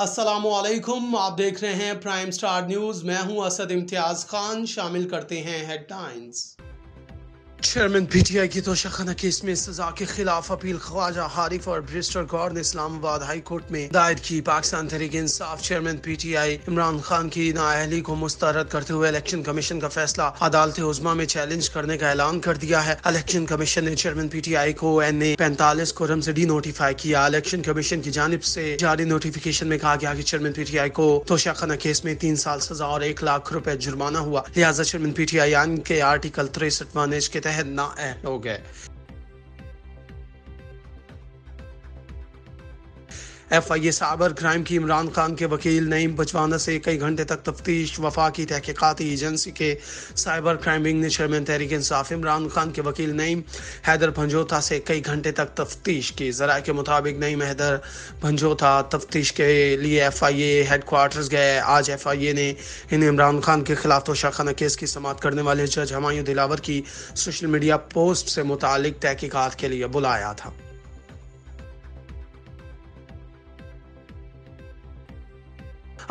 अस्सलामुअलैकुम, आप देख रहे हैं प्राइम स्टार न्यूज़। मैं हूं असद इम्तियाज़ खान। शामिल करते हैं हेडलाइंस। चेयरमैन पीटीआई की तोशाखाना केस में सजा के खिलाफ अपील ख्वाजा हारिफ और ब्रिस्टर गौर ने इस्लामाबाद हाई कोर्ट में दायर की। पाकिस्तान तहरीक इंसाफ चेयरमैन पीटीआई इमरान खान की नाअहली को मुस्तरद करते हुए इलेक्शन कमीशन का फैसला अदालत उज़्मा में चैलेंज करने का ऐलान कर दिया है। इलेक्शन कमीशन ने चेयरमैन पीटीआई को NA 45 कोरम से डीनोटिफाई किया। इलेक्शन कमीशन की जानिब से जारी नोटिफिकेशन में कहा गया कि चेयरमैन पीटीआई को तोशाखाना केस में 3 साल सजा और 1 लाख रुपए जुर्माना हुआ, लिहाजा चेयरमैन पीटीआई आइन के आर्टिकल 63 के तहत नाअहल हो गए। FIA साइबर क्राइम की इमरान खान के वकील नईम बचवाना से कई घंटे तक तफ्तीश। वफाकी तहकीकाती एजेंसी के साइबर क्राइम विंग ने चेयरमैन तहरीक इंसाफ इमरान खान के वकील नईम हैदर भंजोथा से कई घंटे तक तफ्तीश की। ज़राए के मुताबिक नईम हैदर भंजोथा तफ्तीश के लिए FIA हेडक्वार्टर्स गए। आज FIA ने इन्हें इमरान खान के खिलाफ तोशाखाना केस की समाअत करने वाले जज हुमायूं दिलावर की सोशल मीडिया पोस्ट से मुतालिक तहकीकात के लिए बुलाया था।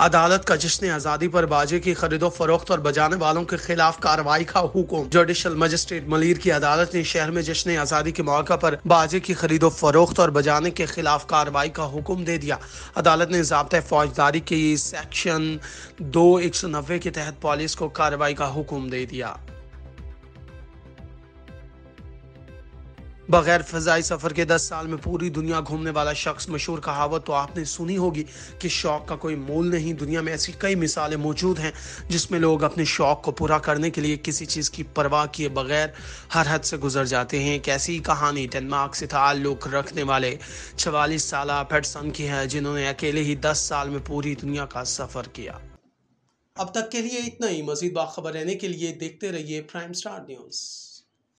अदालत का जश्न आज़ादी पर बाजे की खरीदो फरोख्त और बजाने वालों के खिलाफ कार्रवाई का हुक्म। जुडिशल मजिस्ट्रेट मलीर की अदालत ने शहर में जश्न आज़ादी के मौका पर बाजे की खरीदो फरोख्त और बजाने के खिलाफ कार्रवाई का हुक्म दे दिया। अदालत ने ज़ाब्ता फौजदारी की सेक्शन 2/190 के तहत पुलिस को कार्रवाई का हुक्म दे दिया। बगैर फ़ज़ाई सफ़र के 10 साल में पूरी दुनिया घूमने वाला शख्स। मशहूर कहावत तो आपने सुनी होगी कि शौक का कोई मोल नहीं। दुनिया में ऐसी कई मिसालें मौजूद हैं जिसमें लोग अपने शौक को पूरा करने के लिए किसी चीज़ की परवाह किए बगैर हर हद से गुजर जाते हैं। एक ऐसी कहानी डेनमार्क से ताल्लुक़ रखने वाले 44 साला पेटसन की है, जिन्होंने अकेले ही 10 साल में पूरी दुनिया का सफ़र किया। अब तक के लिए इतना ही। मज़ीद बाखबर रहने के लिए देखते रहिए प्राइम स्टार न्यूज़।